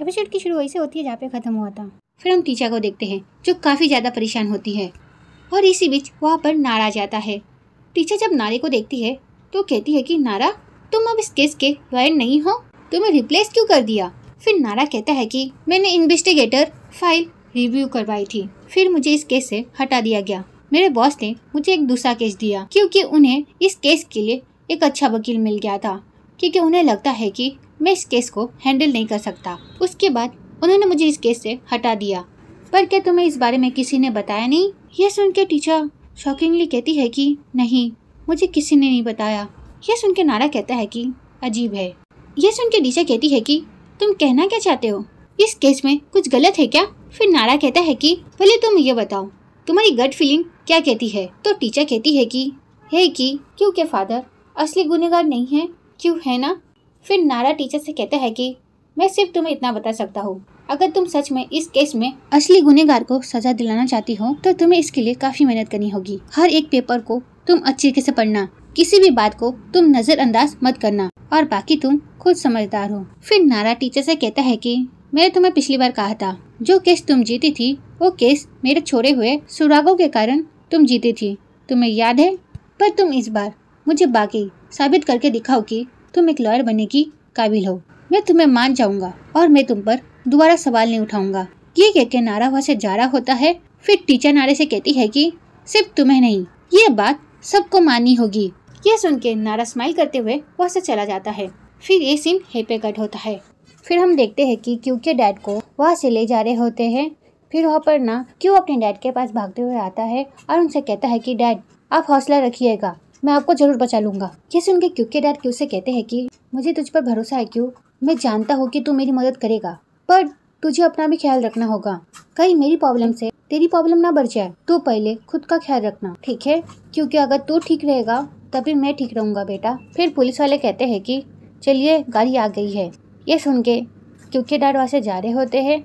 Episode की शुरू वैसे होती है जहाँ पे खत्म हुआ था। फिर हम टीचा को देखते हैं जो काफी ज्यादा परेशान होती है और इसी बीच वहाँ पर नारा जाता है। टीचा जब नारे को देखती है तो कहती है कि नारा, तुम अब इस केस के लॉयर नहीं हो, तुम्हें रिप्लेस क्यों कर दिया। फिर नारा कहता है कि मैंने इन्वेस्टिगेटर फाइल रिव्यू करवाई थी, फिर मुझे इस केस से हटा दिया गया। मेरे बॉस ने मुझे एक दूसरा केस दिया क्योंकि उन्हें इस केस के लिए एक अच्छा वकील मिल गया था, क्योंकि उन्हें लगता है कि मैं इस केस को हैंडल नहीं कर सकता। उसके बाद उन्होंने मुझे इस केस से हटा दिया। पर क्या तुम्हें इस बारे में किसी ने बताया नहीं? यह सुन के टीचा शॉकिंगली कहती है कि नहीं, मुझे किसी ने नहीं बताया। यह सुन के नारा कहता है कि अजीब है। यह सुन के टीचा कहती है कि तुम कहना क्या चाहते हो, इस केस में कुछ गलत है क्या? फिर नारा कहता है कि पहले तुम ये बताओ तुम्हारी गट फीलिंग क्या कहती है। तो टीचा कहती है कि क्योंकि फादर असली गुनहगार नहीं है, क्यों है ना? फिर नारा टीचर से कहता है कि मैं सिर्फ तुम्हें इतना बता सकता हूँ, अगर तुम सच में इस केस में असली गुनहगार को सजा दिलाना चाहती हो तो तुम्हें इसके लिए काफी मेहनत करनी होगी। हर एक पेपर को तुम अच्छी तरीके से पढ़ना, किसी भी बात को तुम नजरअंदाज मत करना और बाकी तुम खुद समझदार हो। फिर नारा टीचर से कहता है कि मैंने तुम्हें पिछली बार कहा था जो केस तुम जीती थी वो केस मेरे छोड़े हुए सुरागों के कारण तुम जीती थी, तुम्हें याद है? पर तुम इस बार मुझे बाकी साबित करके दिखाओ कि तुम एक लॉयर बनने की काबिल हो। मैं तुम्हें मान जाऊंगा और मैं तुम पर दोबारा सवाल नहीं उठाऊंगा। ये कह के नारा वहाँ से जा रहा होता है। फिर टीचर नारे से कहती है कि सिर्फ तुम्हें नहीं, ये बात सबको माननी होगी। यह सुन के नारा स्माइल करते हुए वहाँ से चला जाता है। फिर ये सीन यहीं पे कट होता है। फिर हम देखते हैं कि क्यू के डैड को वहाँ से ले जा रहे होते हैं। फिर वहाँ पर ना क्यू अपने डैड के पास भागते हुए आता है और उनसे कहता है कि डैड आप हौसला रखिएगा, मैं आपको जरूर बचा लूंगा। ये सुन के क्यू के डैड क्यू से कहते हैं कि मुझे तुझ पर भरोसा है क्यू, मैं जानता हूँ कि तू मेरी मदद करेगा, पर तुझे अपना भी ख्याल रखना होगा, कहीं मेरी प्रॉब्लम से तेरी प्रॉब्लम ना बढ़ जाए। तू पहले खुद का ख्याल रखना, ठीक है? क्योंकि अगर तू ठीक रहेगा तभी मैं ठीक रहूंगा बेटा। फिर पुलिस वाले कहते हैं कि चलिए गाड़ी आ गई है। ये सुन के क्यू के डैड वहाँ से जा रहे होते हैं,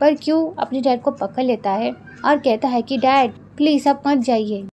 पर क्यू अपने डैड को पकड़ लेता है और कहता है कि डैड प्लीज आप मत जाइए।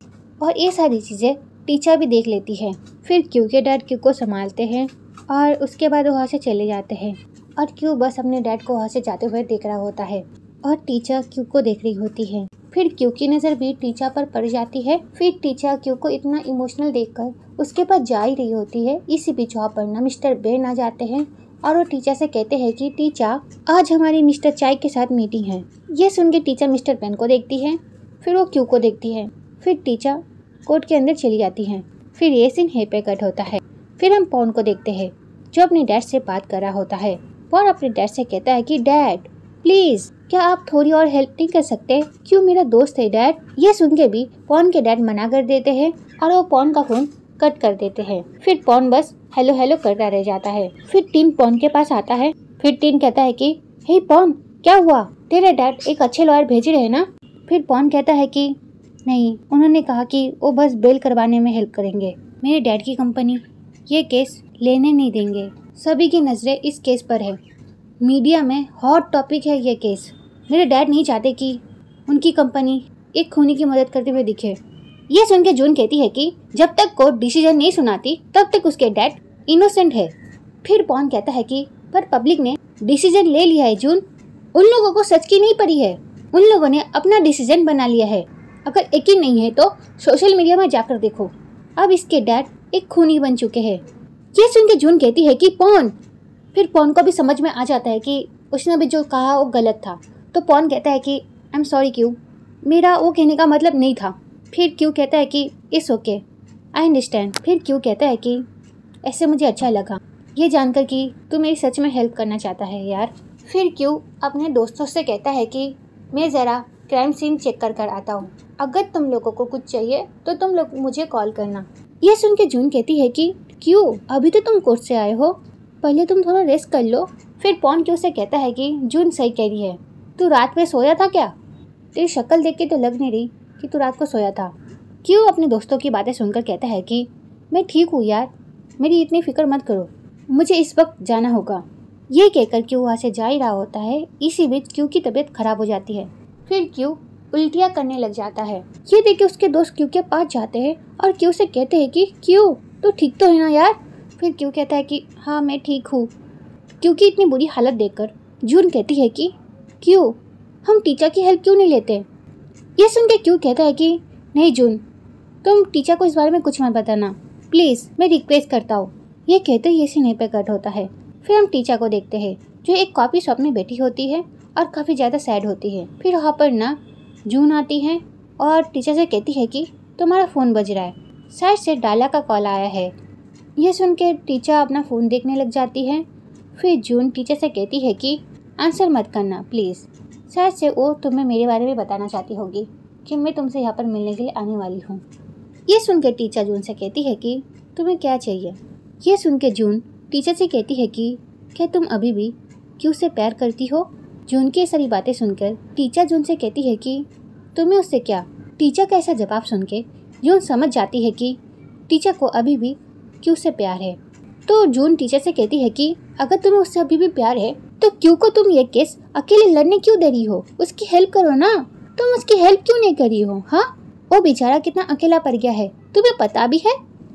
और ये सारी चीजें टीचर भी देख लेती है। फिर क्यू के डैड क्यू को संभालते हैं और उसके बाद वहाँ से चले जाते हैं और क्यू बस अपने डैड को वहाँ से जाते हुए देख रहा होता है और टीचर क्यू को देख रही होती है। फिर क्यू की नज़र भी टीचर पर पड़ जाती है। फिर टीचर क्यू को इतना इमोशनल देखकर उसके पास जा ही रही होती है। इसी बीच वहाँ पर ना मिस्टर बेन आ जाते हैं और वो टीचर से कहते हैं कि टीचर आज हमारी मिस्टर चाय के साथ मीटिंग है। ये सुन के टीचर मिस्टर बेन को देखती है, फिर वो क्यू को देखती है, फिर टीचर कोर्ट के अंदर चली जाती है। फिर ये सीन यहीं पे कट होता है। फिर हम पॉन को देखते हैं जो अपने डैड से बात कर रहा होता है। पॉन अपने डैड से कहता है कि डैड प्लीज क्या आप थोड़ी और हेल्प नहीं कर सकते? क्यों मेरा दोस्त है डैड। ये सुन के भी पॉन के डैड मना कर देते हैं और वो पॉन का फोन कट कर देते हैं। फिर पॉन बस हेलो हेलो करता रह जाता है। फिर टीन पॉन के पास आता है। फिर टीन कहता है कि हे पॉन क्या हुआ, तेरे डैड एक अच्छे लॉयर भेज रहे हैं ना? फिर पॉन कहता है कि नहीं, उन्होंने कहा कि वो बस बेल करवाने में हेल्प करेंगे, मेरे डैड की कंपनी ये केस लेने नहीं देंगे। सभी की नजरें इस केस पर है, मीडिया में हॉट टॉपिक है ये केस। मेरे डैड नहीं चाहते कि उनकी कंपनी एक खूनी की मदद करते हुए दिखे। ये सुन के जून कहती है कि जब तक कोर्ट डिसीजन नहीं सुनाती तब तक उसके डैड इनोसेंट है। फिर पॉन कहता है कि पर पब्लिक ने डिसीजन ले लिया है जून, उन लोगों को सच की नहीं पड़ी है, उन लोगों ने अपना डिसीजन बना लिया है। अगर यकीन नहीं है तो सोशल मीडिया में जाकर देखो, अब इसके डैड एक खूनी बन चुके हैं। ये सुन के जून कहती है कि पॉन। फिर पॉन को भी समझ में आ जाता है कि उसने भी जो कहा वो गलत था। तो पॉन कहता है कि आई एम सॉरी क्यू, मेरा वो कहने का मतलब नहीं था। फिर क्यू कहता है कि इट्स ओके आई अंडरस्टैंड। फिर क्यू कहता है कि ऐसे मुझे अच्छा लगा ये जानकर कि तू मेरी सच में हेल्प करना चाहता है यार। फिर क्यू अपने दोस्तों से कहता है कि मैं ज़रा क्राइम सीन चेक कर आता हूँ, अगर तुम लोगों को कुछ चाहिए तो तुम लोग मुझे कॉल करना। ये सुन के जून कहती है कि क्यों अभी तो तुम कोर्ट से आए हो, पहले तुम थोड़ा रेस्ट कर लो। फिर पॉन क्यू से कहता है कि जून सही कह रही है, तू रात में सोया था क्या? तेरी शक्ल देख के तो लग नहीं रही कि तू रात को सोया था। क्यों अपने दोस्तों की बातें सुनकर कहता है कि मैं ठीक हूँ यार, मेरी इतनी फिक्र मत करो, मुझे इस वक्त जाना होगा। ये कहकर क्यू वहाँ से जा ही रहा होता है। इसी बीच क्यू की तबीयत खराब हो जाती है। फिर क्यू उल्टियाँ करने लग जाता है। ये देख के उसके दोस्त क्यू के पास जाते हैं और क्यू से कहते हैं कि क्यू तो ठीक तो है ना यार? फिर क्यू कहता है कि हाँ मैं ठीक हूँ। क्यू की इतनी बुरी हालत देखकर जून कहती है कि क्यों, हम टीचर की हेल्प क्यों नहीं लेते। ये सुन के क्यों कहता है कि नहीं जून, तुम टीचर को इस बारे में कुछ मत बताना प्लीज़, मैं रिक्वेस्ट करता हूँ। ये कहते ही ये सीन पे कट होता है। फिर हम टीचर को देखते हैं जो एक कॉफ़ी शॉप में बैठी होती है और काफ़ी ज़्यादा सैड होती है। फिर वहाँ पर ना जून आती है और टीचर से कहती है कि तुम्हारा फ़ोन बज रहा है, शायद से डाला का कॉल आया है। यह सुन के टीचर अपना फ़ोन देखने लग जाती है। फिर जून टीचर से कहती है कि आंसर मत करना प्लीज़, शायद से वो तुम्हें मेरे बारे में बताना चाहती होगी कि मैं तुमसे यहाँ पर मिलने के लिए आने वाली हूँ। ये सुन के टीचर जून से कहती है कि तुम्हें क्या चाहिए। ये सुन के जून टीचर से कहती है कि क्या तुम अभी भी क्यों से प्यार करती हो। जून की सारी बातें सुनकर टीचर जून से कहती है कि तुम्हें उससे क्या। टीचर का ऐसा जवाब सुन के जून समझ जाती है कि टीचर को अभी भी क्यों से प्यार है। तो जून टीचर से कहती है कि अगर तुम्हें उससे अभी भी प्यार है तो क्यों को तुम ये केस अकेले लड़ने क्यों दे रही हो, उसकी हेल्प करो ना। तुम उसकी हेल्प क्यों नहीं कर रही हो। हाँ, वो बेचारा कितना अकेला पड़ गया है, तुम्हें पता भी है।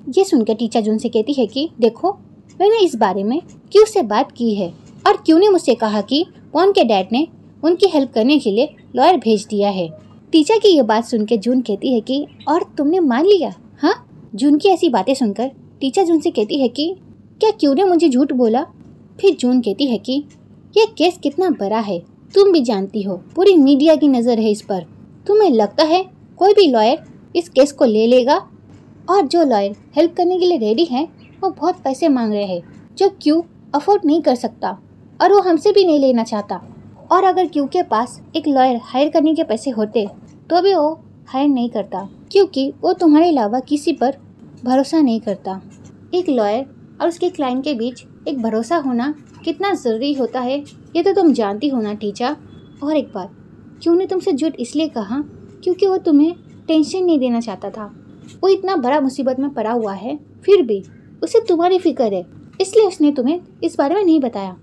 ये सुनकर टीचर जून से कहती है कि देखो, मैंने इस बारे में क्यों से बात की है और क्यों ने मुझसे कहा कि पॉन के डैड ने उनकी हेल्प करने के लिए लॉयर भेज दिया है। टीचर की ये बात सुनकर जून कहती है कि और तुमने मान लिया। हाँ, जून की ऐसी बातें सुनकर टीचर जून से कहती है कि क्या क्यों ने मुझे झूठ बोला। फिर जून कहती है कि यह केस कितना बड़ा है, तुम भी जानती हो, पूरी मीडिया की नज़र है इस पर। तुम्हें लगता है कोई भी लॉयर इस केस को ले लेगा। और जो लॉयर हेल्प करने के लिए रेडी है वो बहुत पैसे मांग रहे हैं जो क्यों अफोर्ड नहीं कर सकता और वो हमसे भी नहीं लेना चाहता। और अगर क्यों के पास एक लॉयर हायर करने के पैसे होते तो भी वो हायर नहीं करता, क्योंकि वो तुम्हारे अलावा किसी पर भरोसा नहीं करता। एक लॉयर और उसके क्लाइंट के बीच एक भरोसा होना कितना ज़रूरी होता है ये तो तुम जानती हो ना टीचर। और एक बार, क्यों ने तुमसे झूठ इसलिए कहा क्योंकि वो तुम्हें टेंशन नहीं देना चाहता था। वो इतना बड़ा मुसीबत में पड़ा हुआ है फिर भी उसे तुम्हारी फिक्र है, इसलिए उसने तुम्हें इस बारे में नहीं बताया।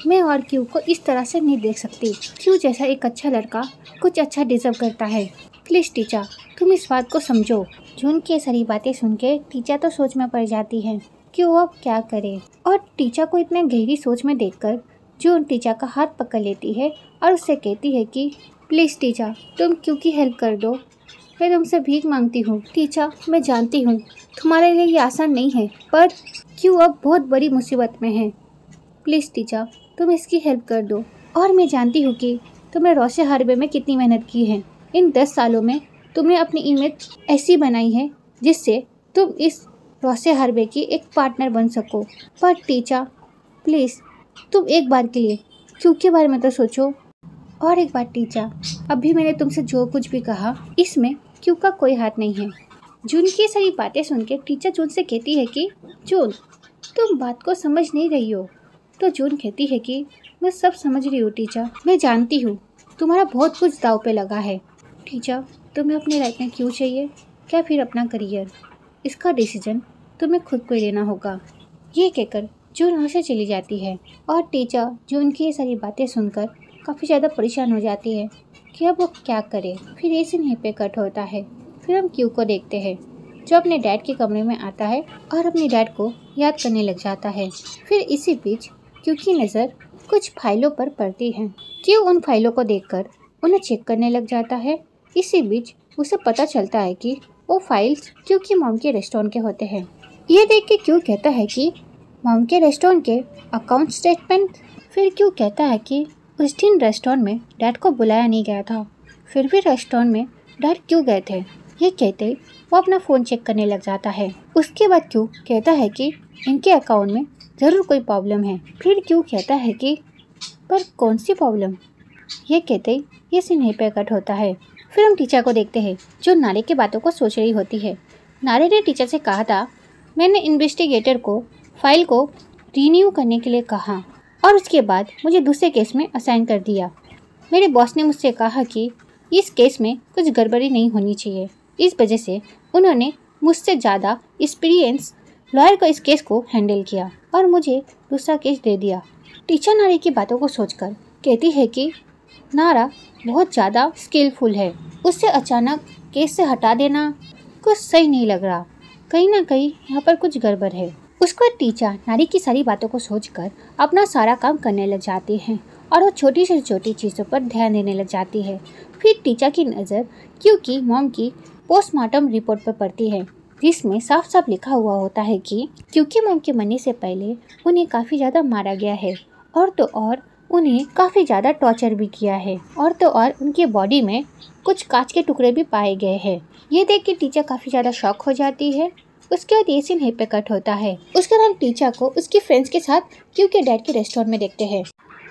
मैं और क्यू को इस तरह से नहीं देख सकती। क्यू जैसा एक अच्छा लड़का कुछ अच्छा डिजर्व करता है। प्लीज़ टीचर, तुम इस बात को समझो। जून की सारी बातें सुन के टीचर तो सोच में पड़ जाती है कि वो अब क्या करे। और टीचर को इतने गहरी सोच में देखकर जून टीचर का हाथ पकड़ लेती है और उससे कहती है कि प्लीज़ टीचर, तुम क्यू की हेल्प कर दो, मैं तुमसे भीख मांगती हूँ। टीचर, मैं जानती हूँ तुम्हारे लिए ये आसान नहीं है, पर क्यू अब बहुत बड़ी मुसीबत में है। प्लीज़ टीचर, तुम इसकी हेल्प कर दो। और मैं जानती हूँ कि तुमने रोसे हार्बे में कितनी मेहनत की है। इन 10 सालों में तुमने अपनी इमेज ऐसी बनाई है जिससे तुम इस रोसे हार्बे की एक पार्टनर बन सको। पर टीचर प्लीज़, तुम एक बार के लिए क्यू के बारे में तो सोचो। और एक बात टीचर, अभी मैंने तुमसे जो कुछ भी कहा इसमें क्यू का कोई हाथ नहीं है। जून की सारी बातें सुन के टीचर जून से कहती है कि जून, तुम बात को समझ नहीं रही हो। तो जून कहती है कि मैं सब समझ रही हूँ टीचर, मैं जानती हूँ तुम्हारा बहुत कुछ दाव पे लगा है। टीचर, तुम्हें अपनी लाइफ में क्यों चाहिए, क्या फिर अपना करियर, इसका डिसीजन तुम्हें खुद को ही लेना होगा। ये कहकर जून वहाँ से चली जाती है और टीचर जून की ये सारी बातें सुनकर काफ़ी ज़्यादा परेशान हो जाती है कि अब वो क्या करे। फिर ऐसे नहीं पे कट होता है। फिर हम क्यू को देखते हैं जो अपने डैड के कमरे में आता है और अपने डैड को याद करने लग जाता है। फिर इसी बीच क्यू की नज़र कुछ फाइलों पर पड़ती है। क्यू उन फाइलों को देखकर उन्हें चेक करने लग जाता है। इसी बीच उसे पता चलता है कि वो फाइल्स क्यू की मॉम के रेस्टोरेंट के होते हैं। ये देख के क्यू कहता है कि मॉम के रेस्टोरेंट के अकाउंट स्टेटमेंट। फिर क्यू कहता है कि उस दिन रेस्टोरेंट में डैड को बुलाया नहीं गया था, फिर भी रेस्टोरेंट में डैड क्यों गए थे। ये कहते ही वो अपना फ़ोन चेक करने लग जाता है। उसके बाद क्यू कहता है कि इनके अकाउंट में ज़रूर कोई प्रॉब्लम है। फिर क्यू कहता है कि पर कौन सी प्रॉब्लम। ये कहते ही ये सीन यहीं पे कट होता है। फिर हम टीचर को देखते हैं जो नारे की बातों को सोच रही होती है। नारे ने टीचर से कहा था, मैंने इन्वेस्टिगेटर को फाइल को रीन्यू करने के लिए कहा और उसके बाद मुझे दूसरे केस में असाइन कर दिया। मेरे बॉस ने मुझसे कहा कि इस केस में कुछ गड़बड़ी नहीं होनी चाहिए, इस वजह से उन्होंने मुझसे ज़्यादा एक्सपीरियंस लॉयर को इस केस को हैंडल किया और मुझे दूसरा केस दे दिया। टीचर नारे की बातों को सोचकर कहती है कि नारा बहुत ज़्यादा स्किलफुल है, उससे अचानक केस से हटा देना कुछ सही नहीं लग रहा, कहीं ना कहीं यहाँ पर कुछ गड़बड़ है। उसको टीचर नारी की सारी बातों को सोचकर अपना सारा काम करने लग जाती हैं और वो छोटी से छोटी चीज़ों पर ध्यान देने लग जाती है। फिर टीचा की नज़र क्योंकि मॉम की पोस्टमार्टम रिपोर्ट पर पड़ती है, जिसमें साफ साफ लिखा हुआ होता है कि क्योंकि मॉम के मरने से पहले उन्हें काफ़ी ज़्यादा मारा गया है और तो और उन्हें काफ़ी ज़्यादा टॉर्चर भी किया है और तो और उनकी बॉडी में कुछ कांच के टुकड़े भी पाए गए हैं। ये देख के टीचा काफ़ी ज़्यादा शॉक हो जाती है। उसके बाद ये सीन यहीं पे कट होता है। उसके बाद टीचा को उसके फ्रेंड्स के साथ क्योंकि डैड के रेस्टोरेंट में देखते हैं।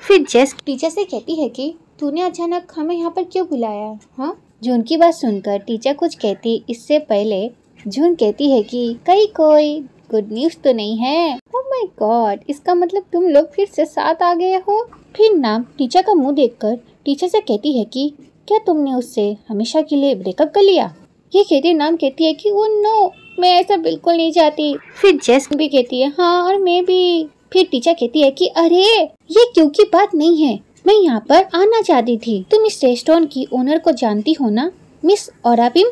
फिर जेस टीचा से कहती है कि तूने अचानक हमें यहाँ पर क्यों बुलाया? हाँ, जून की बात सुनकर टीचा कुछ कहती इससे पहले जून कहती है कि कहीं कोई गुड न्यूज़ तो नहीं है? ओह माय गॉड, इसका मतलब तुम लोग फिर से साथ आ गए हो। फिर नाम टीचा का मुंह देखकर टीचा से कहती है कि क्या तुमने उससे हमेशा के लिए ब्रेकअप कर लिया? ये कहती नाम कहती है कि वो नो, मैं ऐसा बिल्कुल नहीं चाहती। फिर जेस भी कहती है हाँ और मैं भी। फिर टीचा कहती है कि अरे ये क्योंकि बात नहीं है, मैं यहाँ पर आना चाहती थी। तुम इस रेस्टोरेंट की ओनर को जानती हो ना, मिस ओराबिम,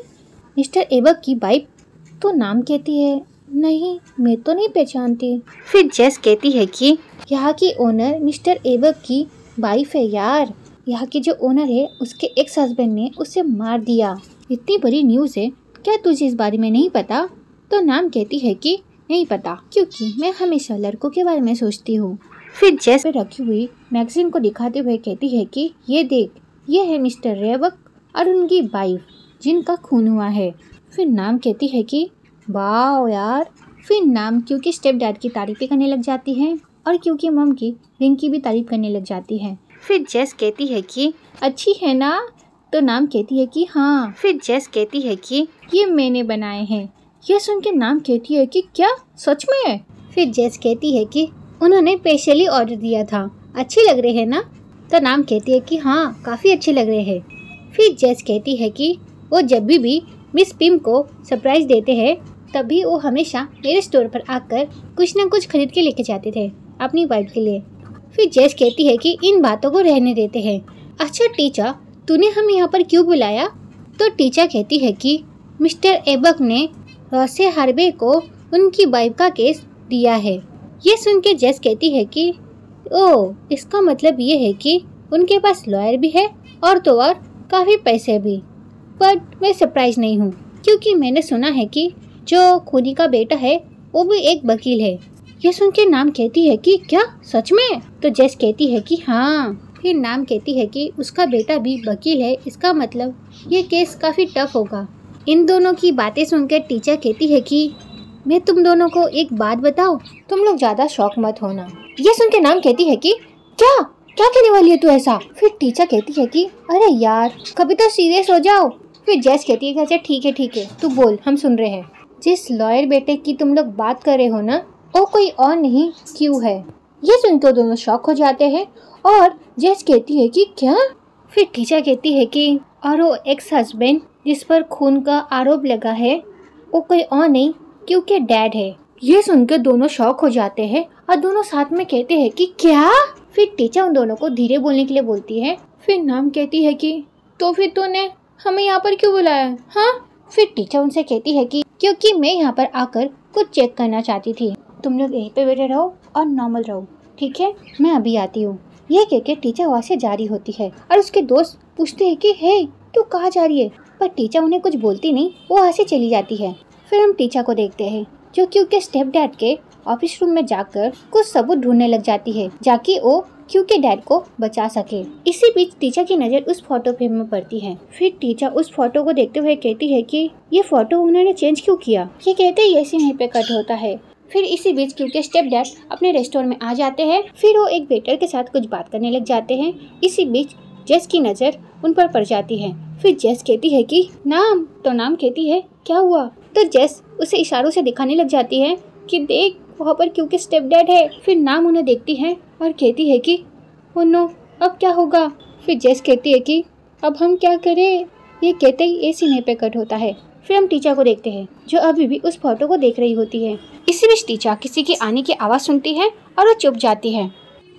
मिस्टर एबक की वाइफ? तो नाम कहती है नहीं, मैं तो नहीं पहचानती। फिर जेस कहती है कि यहाँ की ओनर मिस्टर एबक की वाइफ है यार। यहाँ की जो ओनर है उसके एक्स हस्बैंड ने उसे मार दिया। इतनी बड़ी न्यूज़ है, क्या तुझे इस बारे में नहीं पता? तो नाम कहती है कि नहीं पता, क्योंकि मैं हमेशा लड़कों के बारे में सोचती हूँ। फिर जेस पे रखी हुई मैगजीन को दिखाते हुए कहती है कि ये देख, ये है मिस्टर रेबक और उनकी वाइफ जिनका खून हुआ है। फिर नाम कहती है कि वाह यार। फिर नाम क्योंकि स्टेप डैड की तारीफें करने लग जाती है और क्योंकि मम की रिंग की भी तारीफ करने लग जाती है। फिर जेस कहती है कि अच्छी है ना? तो नाम कहती है कि हाँ। फिर जेस कहती है कि ये मैंने बनाए हैं। ये सुन के नाम कहती है कि क्या सच में? फिर जेस कहती है कि उन्होंने स्पेशली ऑर्डर दिया था, अच्छे लग रहे हैं ना? तो नाम कहती है कि हाँ काफ़ी अच्छे लग रहे हैं। फिर जेस कहती है कि वो जब भी मिस पिम को सरप्राइज देते हैं तभी वो हमेशा मेरे स्टोर पर आकर कुछ न कुछ खरीद के लेके जाते थे अपनी वाइफ के लिए। फिर जेस कहती है कि इन बातों को रहने देते हैं। अच्छा टीचा, तूने हम यहाँ पर क्यों बुलाया? तो टीचा कहती है कि मिस्टर एबक ने रॉसे हार्वे को उनकी वाइफ का केस दिया है। ये सुन के जेस कहती है कि ओह, इसका मतलब ये है कि उनके पास लॉयर भी है और तो और काफ़ी पैसे भी। बट मैं सरप्राइज नहीं हूँ, क्योंकि मैंने सुना है कि जो खूनी का बेटा है वो भी एक वकील है। ये सुन के नाम कहती है कि क्या सच में? तो जेस कहती है कि हाँ। फिर नाम कहती है कि उसका बेटा भी वकील है, इसका मतलब ये केस काफ़ी टफ होगा। इन दोनों की बातें सुनकर टीचर कहती है कि मैं तुम दोनों को एक बात बताऊं, तुम लोग ज़्यादा शौक मत होना। ये सुन के नाम कहती है कि क्या क्या कहने वाली है तू ऐसा? फिर टीचर कहती है कि अरे यार कभी तो सीरियस हो जाओ। फिर जेस कहती है कि अच्छा ठीक है तू बोल, हम सुन रहे हैं। जिस लॉयर बेटे की तुम लोग बात कर रहे हो ना, वो कोई और नहीं क्यों है। ये सुनकर दोनों शॉक हो जाते हैं और जेस कहती है कि क्या? फिर टीचर कहती है कि और वो एक्स हस्बैंड जिस पर खून का आरोप लगा है वो कोई और नहीं क्योंकि डैड है। ये सुनकर दोनों शॉक हो जाते हैं और दोनों साथ में कहते हैं कि क्या? फिर टीचर उन दोनों को धीरे बोलने के लिए बोलती है। फिर नाम कहती है कि तो फिर तूने हमें यहाँ पर क्यों बुलाया? हाँ। फिर टीचर उनसे कहती है कि क्योंकि मैं यहाँ पर आकर कुछ चेक करना चाहती थी। तुम लोग यहीं पे बैठे रहो और नॉर्मल रहो, ठीक है? मैं अभी आती हूँ। ये कहकर टीचर वहाँ से जारी होती है और उसके दोस्त पूछते हैं कि हे तू कहाँ जा रही है? पर टीचर उन्हें कुछ बोलती नहीं, वो वहाँ से चली जाती है। फिर हम टीचर को देखते हैं जो क्योंकि स्टेप डैड के ऑफिस रूम में जाकर कुछ सबूत ढूंढने लग जाती है जाकि वो क्योंकि डैड को बचा सके। इसी बीच टीचर की नज़र उस फोटो फ्रेम में पड़ती है। फिर टीचर उस फोटो को देखते हुए कहती है कि ये फोटो उन्होंने चेंज क्यों किया? ये कहते ही ऐसे यहीं पे कट होता है। फिर इसी बीच क्योंकि स्टेप डैड अपने रेस्टोरेंट में आ जाते हैं, फिर वो एक वेटर के साथ कुछ बात करने लग जाते हैं। इसी बीच जेस की नज़र उन पर पड़ जाती है। फिर जेस कहती है कि नाम, तो नाम कहती है क्या हुआ? तो जेस उसे इशारों से दिखाने लग जाती है कि देख वहाँ पर क्योंकि स्टेप डैड है। फिर नाम उन्हें देखती है और कहती है कि ओह नो, अब क्या होगा? फिर जेस कहती है कि अब हम क्या करें? ये कहते ही ए सीने पे कट होता है। फिर हम टीचर को देखते हैं जो अभी भी उस फोटो को देख रही होती है। इसी बीच टीचर किसी के आने की आवाज़ सुनती है और वो चुप जाती है।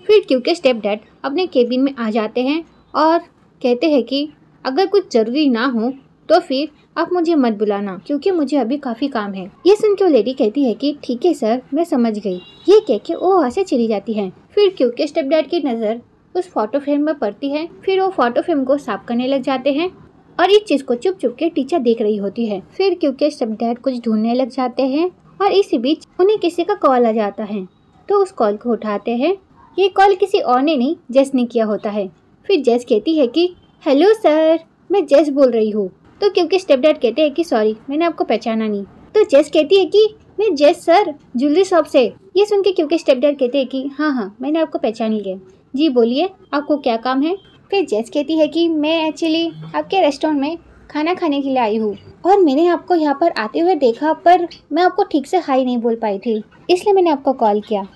फिर क्योंकि स्टेप डैड अपने केबिन में आ जाते हैं और कहते हैं कि अगर कुछ ज़रूरी ना हो तो फिर आप मुझे मत बुलाना, क्योंकि मुझे अभी काफ़ी काम है। ये सुन के वो लेडी कहती है कि ठीक है सर, मैं समझ गई। ये कह के वो वहाँ से चली जाती है। फिर क्योंकि स्टेप डैड की नज़र उस फोटो फ्रेम में पड़ती है। फिर वो फोटो फ्रेम को साफ करने लग जाते हैं और इस चीज को चुप चुप के टीचर देख रही होती है। फिर क्योंकि स्टेप डैड कुछ ढूंढने लग जाते हैं और इसी बीच उन्हें किसी का कॉल आ जाता है, तो उस कॉल को उठाते हैं। ये कॉल किसी और ने नहीं, जेस ने किया होता है। फिर जेस कहती है कि हेलो सर, मैं जेस बोल रही हूँ। तो क्योंकि स्टेप डैड कहते हैं कि सॉरी, मैंने आपको पहचाना नहीं। तो जेस कहती है कि मैं जेस सर, ज्वेलरी शॉप से। ये सुन के क्योंकि स्टेप डैड कहते हैं कि हाँ, मैंने आपको पहचान लिया। जी बोलिए, आपको क्या काम है। फिर जेस कहती है कि मैं एक्चुअली आपके रेस्टोरेंट में खाना खाने के लिए आई हूँ और मैंने आपको यहाँ पर आते हुए देखा, पर मैं आपको ठीक से हाई नहीं बोल पाई थी, इसलिए मैंने आपको कॉल किया।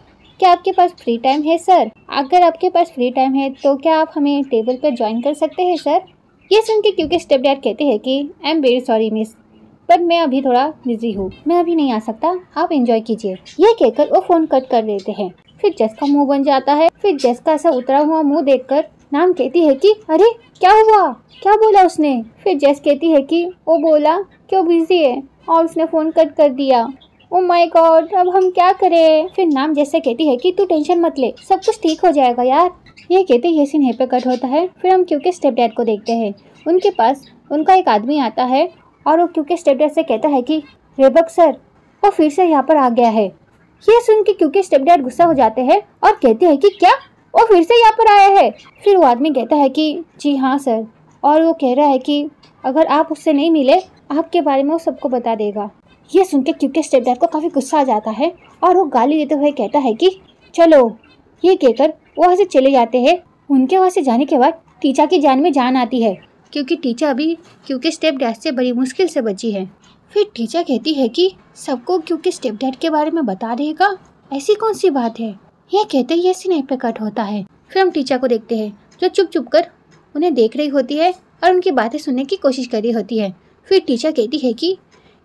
क्या आपके पास फ्री टाइम है सर? अगर आपके पास फ्री टाइम है तो क्या आप हमें टेबल पर ज्वाइन कर सकते हैं सर? ये सुन के क्योंकि स्टेप डैड कहते हैं कि I am very sorry miss, पर मैं अभी थोड़ा बिजी हूँ, मैं अभी नहीं आ सकता, आप एंजॉय कीजिए। ये कहकर वो फोन कट कर देते हैं। फिर जेस का मुंह बन जाता है। फिर जेस का ऐसा उतरा हुआ मुंह देखकर नाम कहती है कि अरे क्या हुआ, क्या बोला उसने। फिर जेस कहती है कि वो बोला कि वो बिजी है और उसने फोन कट कर दिया। ओ माय गॉड, अब हम क्या करें। फिर नाम जैसे कहती है कि तू टेंशन मत ले, सब कुछ ठीक हो जाएगा यार। ये कहते ये सीन यहीं पे कट होता है। फिर हम क्योंकि स्टेप डैड को देखते हैं। उनके पास उनका एक आदमी आता है और वो क्योंकि स्टेप डैड से कहता है कि रेबक सर, वो फिर से यहाँ पर आ गया है। ये सुन के क्योंकि स्टेप डैड गुस्सा हो जाते हैं और कहते हैं कि क्या, वो फिर से यहाँ पर आया है। फिर वो आदमी कहता है कि जी हाँ सर, और वो कह रहा है कि अगर आप उससे नहीं मिले, आपके बारे में वो सबको बता देगा। ये सुन के क्योंकि स्टेप डैड को काफी गुस्सा आ जाता है और वो गाली देते हुए कहता है कि चलो। ये कहकर वो वहाँ से चले जाते हैं। उनके वहाँ से जाने के बाद टीचा की जान में जान आती है, क्योंकि टीचा अभी क्योंकि स्टेप डैड से बड़ी मुश्किल से बची है। फिर टीचा कहती है कि सबको क्योंकि स्टेप डैड के बारे में बता देगा, ऐसी कौन सी बात है। ये कहते ही सीन पे कट होता है। फिर हम टीचा को देखते हैं जो चुप चुप कर उन्हें देख रही होती है और उनकी बातें सुनने की कोशिश कर रही होती है। फिर टीचा कहती है कि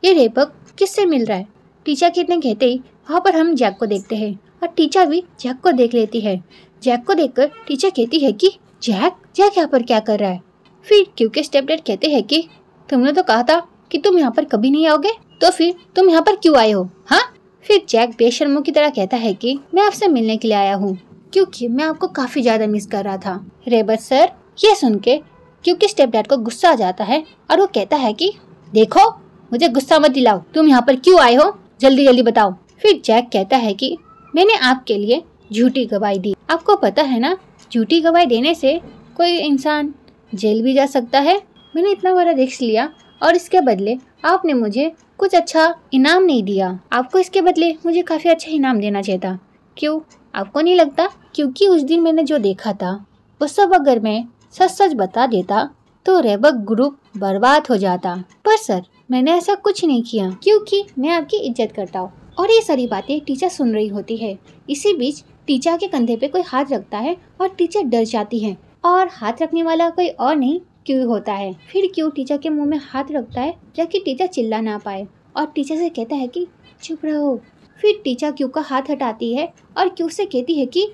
ये रेबक किससे मिल रहा है। टीचा कितने कहते ही वहाँ पर हम जैक को देखते हैं और टीचा भी जैक को देख लेती है। जैक को देखकर टीचा कहती है कि जैक यहाँ पर क्या कर रहा है। फिर क्योंकि स्टेप डैड कहते हैं कि तुमने तो कहा था कि तुम यहाँ पर कभी नहीं आओगे, तो फिर तुम यहाँ पर क्यों आए हो। हाँ। फिर जैक बेशर्मों की तरह कहता है कि मैं आपसे मिलने के लिए आया हूँ, क्योंकि मैं आपको काफी ज्यादा मिस कर रहा था रेबक सर। ये सुन के क्योंकि स्टेप डैड को गुस्सा आ जाता है और वो कहता है कि देखो, मुझे गुस्सा मत दिलाओ, तुम यहाँ पर क्यों आए हो, जल्दी जल्दी बताओ। फिर जैक कहता है कि मैंने आपके लिए झूठी गवाही दी। आपको पता है ना, झूठी गवाही देने से कोई इंसान जेल भी जा सकता है। मैंने इतना बड़ा रिस्क लिया और इसके बदले आपने मुझे कुछ अच्छा इनाम नहीं दिया। आपको इसके बदले मुझे काफी अच्छा इनाम देना चाहिए था। क्यों, आपको नहीं लगता? क्योंकि उस दिन मैंने जो देखा था वो सब अगर मैं सच सच बता देता तो रेबक ग्रुप बर्बाद हो जाता। पर सर, मैंने ऐसा कुछ नहीं किया, क्योंकि मैं आपकी इज्जत करता हूँ। और ये सारी बातें टीचर सुन रही होती है। इसी बीच टीचर के कंधे पे कोई हाथ रखता है और टीचर डर जाती है, और हाथ रखने वाला कोई और नहीं क्यों होता है। फिर क्यों टीचर के मुंह में हाथ रखता है ताकि टीचर चिल्ला ना पाए और टीचर से कहता है कि चुप रहो। फिर टीचर क्यों का हाथ हटाती है और क्यों से कहती है कि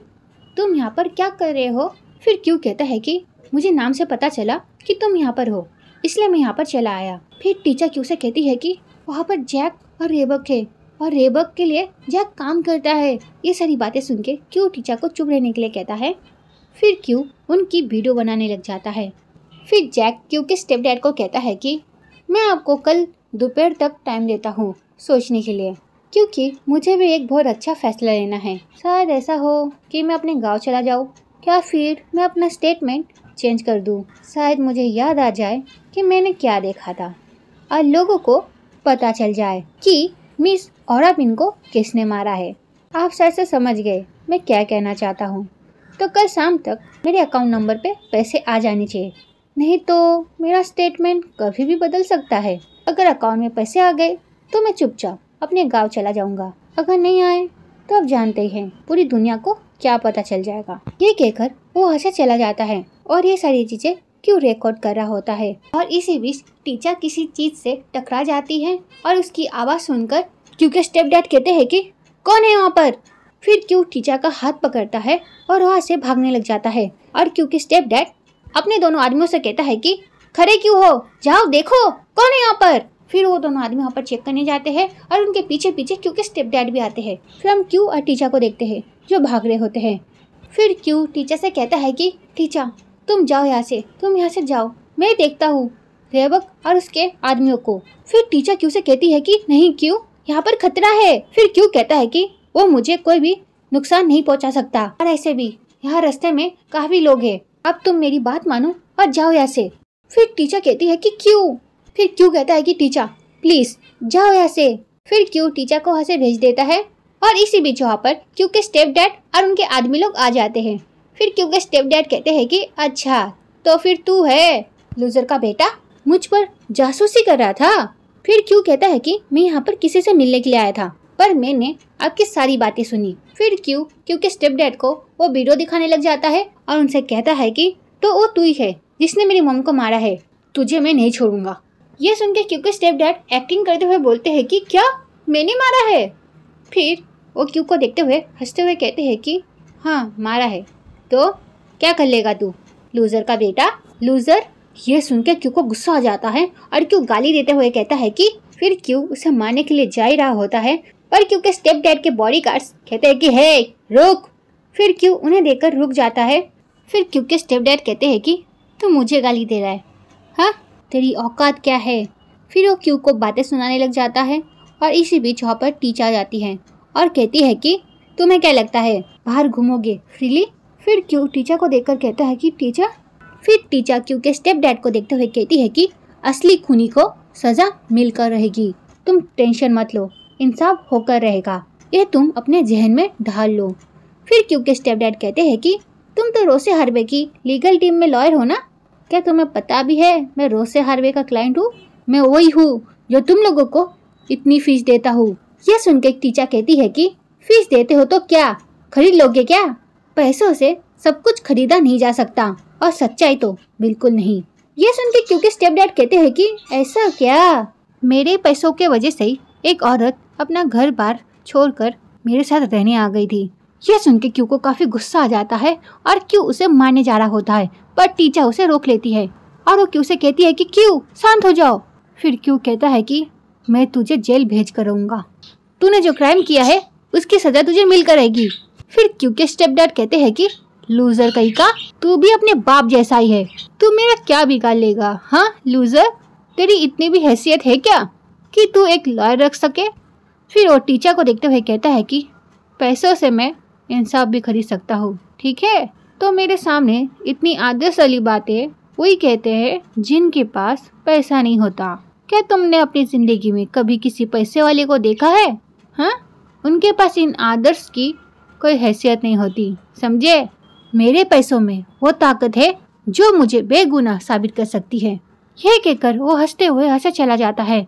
तुम यहाँ पर क्या कर रहे हो। फिर क्यों कहता है कि मुझे नाम से पता चला कि तुम यहाँ पर हो, इसलिए मैं यहाँ पर चला आया। फिर टीचर क्यों से कहती है कि वहाँ पर जैक और रेबक है और रेबक के लिए जैक काम करता है। ये सारी बातें सुन के क्यों टीचर को चुप रहने के लिए कहता है। फिर क्यों उनकी वीडियो बनाने लग जाता है। फिर जैक क्योंकि स्टेप डैड को कहता है कि मैं आपको कल दोपहर तक टाइम देता हूँ सोचने के लिए, क्योंकि मुझे भी एक बहुत अच्छा फैसला लेना है। शायद ऐसा हो कि मैं अपने गांव चला जाऊँ, या फिर मैं अपना स्टेटमेंट चेंज कर दूँ। शायद मुझे याद आ जाए कि मैंने क्या देखा था और लोगों को पता चल जाए कि मिस औराबिन को किसने मारा है। आप शायद से समझ गए मैं क्या कहना चाहता हूँ। तो कल शाम तक मेरे अकाउंट नंबर पे पैसे आ जाने चाहिए, नहीं तो मेरा स्टेटमेंट कभी भी बदल सकता है। अगर अकाउंट में पैसे आ गए तो मैं चुपचाप अपने गांव चला जाऊंगा, अगर नहीं आए तो आप जानते ही हैं पूरी दुनिया को क्या पता चल जाएगा। ये कहकर वो वहाँ से चला जाता है और ये सारी चीजें क्यों रिकॉर्ड कर रहा होता है। और इसी बीच टीचर किसी चीज से टकरा जाती है और उसकी आवाज सुनकर क्योंकि स्टेप डैड कहते हैं कि कौन है वहाँ पर। फिर क्यों टीचर का हाथ पकड़ता है और वहाँ से भागने लग जाता है। और क्योंकि स्टेप डैड अपने दोनों आदमियों से कहता है कि खड़े क्यों हो, जाओ देखो कौन है यहाँ पर। फिर वो दोनों आदमी वहाँ पर चेक करने जाते हैं और उनके पीछे पीछे क्योंकि स्टेप डैड भी आते हैं। फिर हम क्यों और टीचर को देखते हैं जो भाग रहे होते हैं। फिर क्यों टीचर से कहता है कि टीचर तुम जाओ यहाँ से, तुम यहाँ से जाओ, मैं देखता हूँ रेबक और उसके आदमियों को। फिर टीचर क्यों से कहती है कि नहीं क्यों, यहाँ पर खतरा है। फिर क्यों कहता है कि वो मुझे कोई भी नुकसान नहीं पहुँचा सकता, और ऐसे भी यहाँ रास्ते में काफी लोग हैं, अब तुम मेरी बात मानो और जाओ यहाँ से। फिर टीचर कहती है कि क्यों। फिर क्यों कहता है कि टीचर प्लीज जाओ यहाँ से। फिर क्यों टीचर को वहाँ से भेज देता है, और इसी बीच वहाँ पर क्यों के स्टेप डैड और उनके आदमी लोग आ जाते हैं। फिर क्यों के स्टेप डैड कहते हैं कि अच्छा तो फिर तू है लूजर का बेटा, मुझ पर जासूसी कर रहा था। फिर क्यों कहता है कि मैं यहाँ पर किसी से मिलने के लिए आया था, पर मैंने आपकी सारी बातें सुनी। फिर क्यों के स्टेप डैड को वो वीडियो दिखाने लग जाता है और उनसे कहता है कि तो वो तू ही है जिसने मेरी मॉम को मारा है, तुझे मैं नहीं छोड़ूंगा। ये सुन के क्यों के स्टेप डैड एक्टिंग करते हुए बोलते हैं कि क्या मैंने मारा है। फिर वो क्यों को देखते हुए हंसते हुए कहते हैं कि हाँ मारा है, तो क्या कर लेगा तू लूजर का बेटा, लूजर। ये सुन के क्यों को गुस्सा आ जाता है और क्यों गाली देते हुए कहता है कि फिर क्यों उसे मारने के लिए जा ही रहा होता है, पर क्यों के स्टेप डैड के बॉडीगार्ड्स कहते हैं कि हे रुक। फिर क्यों उन्हें देखकर रुक जाता है। फिर क्यों के स्टेप डैड कहते हैं कि तू मुझे गाली दे रहा है, हाँ तेरी औकात क्या है। फिर वो क्यों को बातें सुनाने लग जाता है, और इसी बीच वहाँ पर टीचर आ जाती है और कहती है कि तुम्हें क्या लगता है बाहर घूमोगे फ्रीली। फिर क्यों टीचर को देखकर कहता है कि टीचर। फिर टीचर क्यों के स्टेप डैड को देखते हुए कहती है कि असली खूनी को सजा मिलकर रहेगी, तुम टेंशन मत लो, इंसाफ होकर रहेगा, ये तुम अपने जहन में ढाल लो। फिर क्यों के स्टेप डैड कहते हैं कि तुम तो रोसे हार्वे की लीगल टीम में लॉयर हो ना, क्या तुम्हें पता भी है मैं रोसे हार्वे का क्लाइंट हूँ, मैं वही हूँ जो तुम लोगों को इतनी फीस देता हूँ। यह सुन के टीचर कहती है कि फीस देते हो तो क्या खरीद लोगे क्या, पैसों से सब कुछ खरीदा नहीं जा सकता, और सच्चाई तो बिल्कुल नहीं। ये सुन के क्योंकि स्टेप डैड कहते हैं कि ऐसा क्या, मेरे पैसों के वजह से एक औरत अपना घर बार छोड़कर मेरे साथ रहने आ गई थी। यह सुन के क्यों को काफी गुस्सा आ जाता है और क्यों उसे मारने जा रहा होता है, पर टीचर उसे रोक लेती है और वो क्यों से कहती है कि क्यों शांत हो जाओ। फिर क्यों कहता है कि मैं तुझे जेल भेज कर रहूंगा, तूने जो क्राइम किया है उसकी सजा तुझे मिलकर रहेगी। फिर क्यों के स्टेप डैड कहते हैं कि लूजर कहीं का, तू भी अपने बाप जैसा ही है, तू मेरा क्या बिगाड़ लेगा, हाँ लूजर, तेरी इतनी भी हैसियत है क्या कि तू एक लॉयर रख सके। फिर वो टीचर को देखते हुए कहता है कि पैसों से मैं इंसाफ भी खरीद सकता हूँ, ठीक है, तो मेरे सामने इतनी आदर्श वाली बातें वही कहते हैं जिनके पास पैसा नहीं होता। क्या तुमने अपनी जिंदगी में कभी किसी पैसे वाले को देखा है, हाँ, उनके पास इन आदर्श की कोई हैसियत नहीं होती, समझे। मेरे पैसों में वो ताकत है जो मुझे बेगुनाह साबित कर सकती है। यह कहकर वो हंसते हुए हंसे चला जाता है।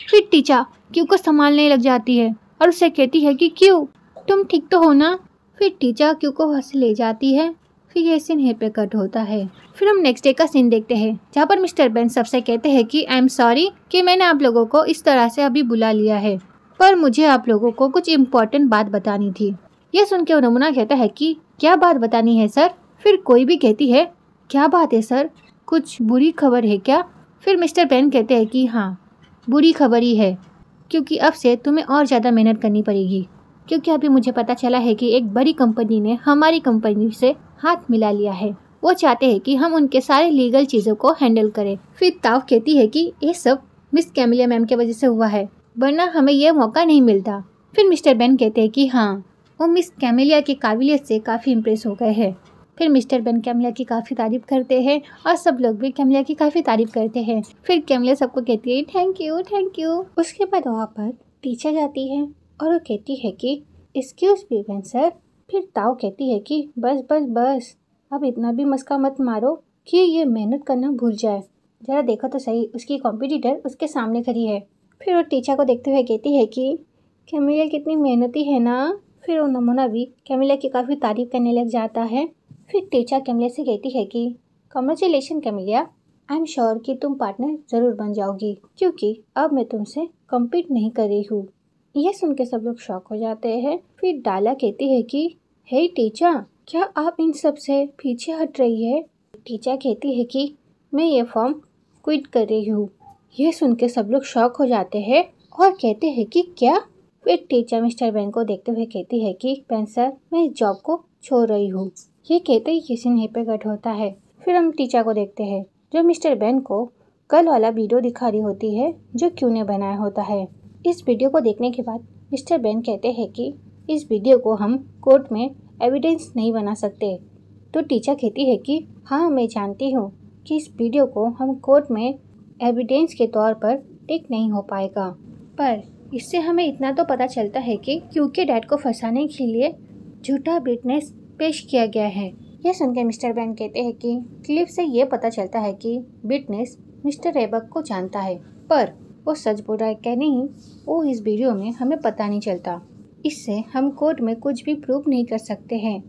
फिर टीचर क्यों को संभालने लग जाती है और उसे कहती है कि क्यों तुम ठीक तो हो ना। फिर टीचर क्यों को हंस ले जाती है। फिर ये सीन यहीं पे कट होता है। फिर हम नेक्स्ट डे का सीन देखते हैं जहाँ पर मिस्टर बेन सबसे कहते हैं कि आई एम सॉरी कि मैंने आप लोगों को इस तरह से अभी बुला लिया है, पर मुझे आप लोगों को कुछ इम्पोर्टेंट बात बतानी थी। यह सुन के नमूना कहता है कि क्या बात बतानी है सर। फिर कोई भी कहती है क्या बात है सर, कुछ बुरी खबर है क्या। फिर मिस्टर बेन कहते हैं कि हाँ बुरी खबर ही है, क्योंकि अब से तुम्हें और ज़्यादा मेहनत करनी पड़ेगी, क्योंकि अभी मुझे पता चला है कि एक बड़ी कंपनी ने हमारी कंपनी से हाथ मिला लिया है। वो चाहते हैं कि हम उनके सारे लीगल चीज़ों को हैंडल करें। फिर ताव कहती है कि ये सब मिस कैमिलिया मैम की वजह से हुआ है, वरना हमें यह मौका नहीं मिलता। फिर मिस्टर बेन कहते हैं कि हाँ वो मिस कैमिलिया की काबिलियत से काफ़ी इम्प्रेस हो गए हैं। फिर मिस्टर बेन कैमिलिया की काफ़ी तारीफ करते हैं और सब लोग भी कैमिलिया की काफ़ी तारीफ करते हैं। फिर कैमिलिया सबको कहती है थैंक यू थैंक यू। उसके बाद वहाँ पर टीचर जाती है और वो कहती है कि एक्सक्यूज मी बेन सर। फिर ताओ कहती है कि बस बस बस अब इतना भी मस्का मत मारो कि ये मेहनत करना भूल जाए, ज़रा देखो तो सही उसकी कॉम्पिटिटर उसके सामने खड़ी है। फिर वो टीचर को देखते हुए कहती है कि कैमिलिया कितनी मेहनती है ना। फिर वो नमूना भी कैमिलिया की काफ़ी तारीफ करने लग जाता है। फिर टीचर कैमिलिया से कहती है कि congratulation Camelia, I am sure कि तुम पार्टनर ज़रूर बन जाओगी, क्योंकि अब मैं तुमसे कम्पीट नहीं कर रही हूँ। यह सुन के सब लोग शॉक हो जाते हैं। फिर डाला कहती है कि हे टीचर, क्या आप इन सब से पीछे हट रही है। टीचर कहती है कि मैं ये फॉर्म क्विट कर रही हूँ। यह सुन के सब लोग शॉक हो जाते हैं और कहते हैं कि क्या। फिर टीचर मिस्टर बेन को देखते हुए कहती है कि बेन सर मैं इस जॉब को छोड़ रही हूँ। ये कहते ही किसी ने पे कट होता है। फिर हम टीचा को देखते हैं जो मिस्टर बेन को कल वाला वीडियो दिखा रही होती है जो क्यू ने बनाया होता है। इस वीडियो को देखने के बाद मिस्टर बेन कहते हैं कि इस वीडियो को हम कोर्ट में एविडेंस नहीं बना सकते। तो टीचा कहती है कि हाँ, मैं जानती हूँ कि इस वीडियो को हम कोर्ट में एविडेंस के तौर पर टेक नहीं हो पाएगा, पर इससे हमें इतना तो पता चलता है कि क्यू के डैड को फंसाने के लिए झूठा विटनेस पेश किया गया है। यह सुनकर मिस्टर बेन कहते हैं कि क्लिप से ये पता चलता है कि विटनेस मिस्टर रेबक को जानता है, पर वो सच बोल रहा है क्या नहीं वो इस वीडियो में हमें पता नहीं चलता। इससे हम कोर्ट में कुछ भी प्रूव नहीं कर सकते हैं।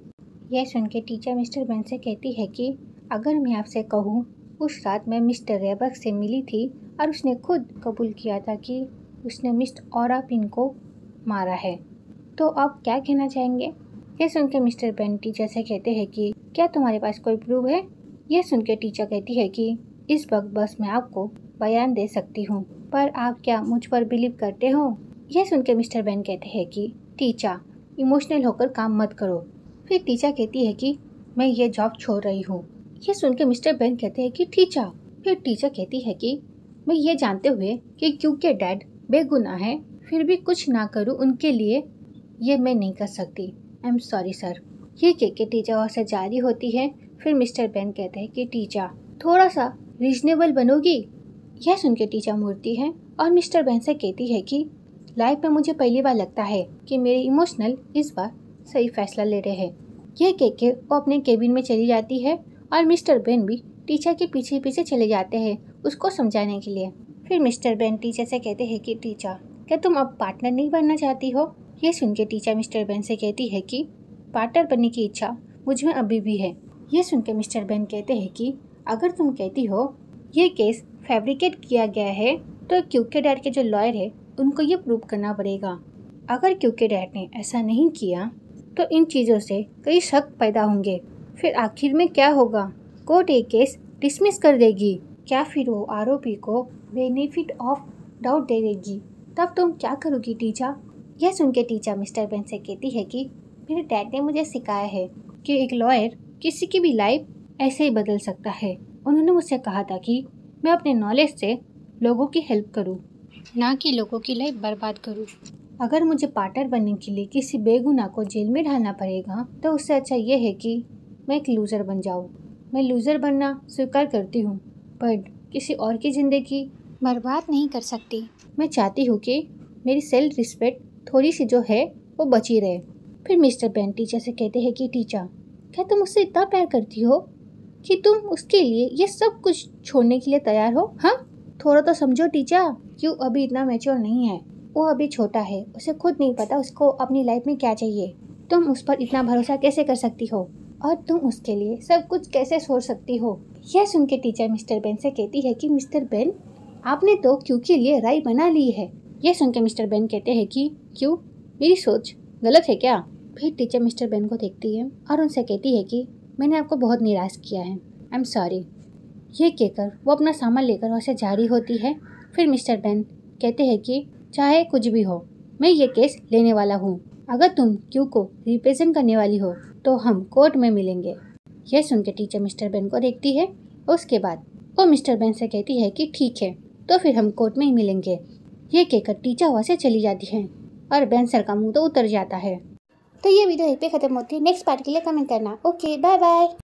यह सुन के टीचर मिस्टर बेन से कहती है कि अगर मैं आपसे कहूँ उस रात मैं मिस्टर रेबक से मिली थी और उसने खुद कबूल किया था कि उसने मिस्टर ओरापिन को मारा है, तो आप क्या कहना चाहेंगे? यह सुन के मिस्टर बेन टीचर से कहते हैं कि क्या तुम्हारे पास कोई प्रूफ है? यह सुन के टीचर कहती है कि इस वक्त बस मैं आपको बयान दे सकती हूँ, पर आप क्या मुझ पर बिलीव करते हो? यह सुन के मिस्टर बेन कहते हैं कि टीचा इमोशनल होकर काम मत करो। फिर टीचा कहती है कि मैं ये जॉब छोड़ रही हूँ। यह सुन के मिस्टर बेन कहते हैं कि टीचा। फिर टीचा कहती है कि मैं ये जानते हुए कि क्योंकि डैड बेगुनाह है फिर भी कुछ ना करूँ उनके लिए, ये मैं नहीं कर सकती। I am sorry sir. ये कह के टीचा वहाँ से जारी होती है। फिर मिस्टर बेन कहते हैं कि टीचा थोड़ा सा रीजनेबल बनोगी? यह सुन के टीचा मुड़ती है और मिस्टर बेन से कहती है कि लाइफ में मुझे पहली बार लगता है कि मेरे इमोशनल इस बार सही फैसला ले रहे हैं। यह कह के वो अपने केबिन में चली जाती है और मिस्टर बेन भी टीचा के पीछे पीछे चले जाते हैं उसको समझाने के लिए। फिर मिस्टर बेन टीचर से कहते हैं कि टीचा क्या तुम अब पार्टनर नहीं बनना चाहती हो? यह सुन के टीचा मिस्टर बेन से कहती है कि पार्टनर बनने की इच्छा मुझ में अभी भी है। यह सुन के मिस्टर बेन कहते हैं कि अगर तुम कहती हो ये केस फैब्रिकेट किया गया है तो क्यू के डैड के जो लॉयर है उनको ये प्रूव करना पड़ेगा। अगर क्यू के डैड ने ऐसा नहीं किया तो इन चीज़ों से कई शक पैदा होंगे। फिर आखिर में क्या होगा? कोर्ट ये केस डिसमिस कर देगी। क्या फिर वो आरोपी को बेनिफिट ऑफ डाउट दे देगी? तब तुम क्या करोगी टीचा? यह सुन के टीचा मिस्टर बेन से कहती है कि मेरे डैड ने मुझे सिखाया है कि एक लॉयर किसी की भी लाइफ ऐसे ही बदल सकता है। उन्होंने मुझसे कहा था कि मैं अपने नॉलेज से लोगों की हेल्प करूं, ना कि लोगों की लाइफ बर्बाद करूं। अगर मुझे पार्टनर बनने के लिए किसी बेगुनाह को जेल में डालना पड़ेगा तो उससे अच्छा ये है कि मैं एक लूज़र बन जाऊं। मैं लूज़र बनना स्वीकार करती हूँ, पर किसी और की ज़िंदगी बर्बाद नहीं कर सकती। मैं चाहती हूँ कि मेरी सेल्फ रिस्पेक्ट थोड़ी सी जो है वो बची रहे। फिर मिस्टर बेन टीचर से कहते हैं कि टीचर क्या तुम उससे इतना प्यार करती हो कि तुम उसके लिए ये सब कुछ छोड़ने के लिए तैयार हो? हाँ, थोड़ा तो समझो टीचर। क्यों अभी इतना मैच्योर नहीं है, वो अभी छोटा है, उसे खुद नहीं पता उसको अपनी लाइफ में क्या चाहिए। तुम उस पर इतना भरोसा कैसे कर सकती हो और तुम उसके लिए सब कुछ कैसे छोड़ सकती हो? यह सुन के टीचर मिस्टर बेन से कहती है कि मिस्टर बेन आपने तो क्यू के लिए राय बना ली है। यह सुन के मिस्टर बेन कहते हैं कि क्यों, मेरी सोच गलत है क्या? फिर टीचर मिस्टर बेन को देखती है और उनसे कहती है कि मैंने आपको बहुत निराश किया है, आई एम सॉरी। ये कहकर वो अपना सामान लेकर वहाँ से जारी होती है। फिर मिस्टर बेन कहते हैं कि चाहे कुछ भी हो मैं ये केस लेने वाला हूँ। अगर तुम क्यू को रिप्रेजेंट करने वाली हो तो हम कोर्ट में मिलेंगे। यह सुन के टीचर मिस्टर बेन को देखती है। उसके बाद वो मिस्टर बेन से कहती है कि ठीक है, तो फिर हम कोर्ट में ही मिलेंगे। ये कहकर टीचर वहाँ से चली जाती है और बेन सर का मुंह तो उतर जाता है। तो ये वीडियो यहीं पे खत्म होती है। नेक्स्ट पार्ट के लिए कमेंट करना। Okay, bye bye.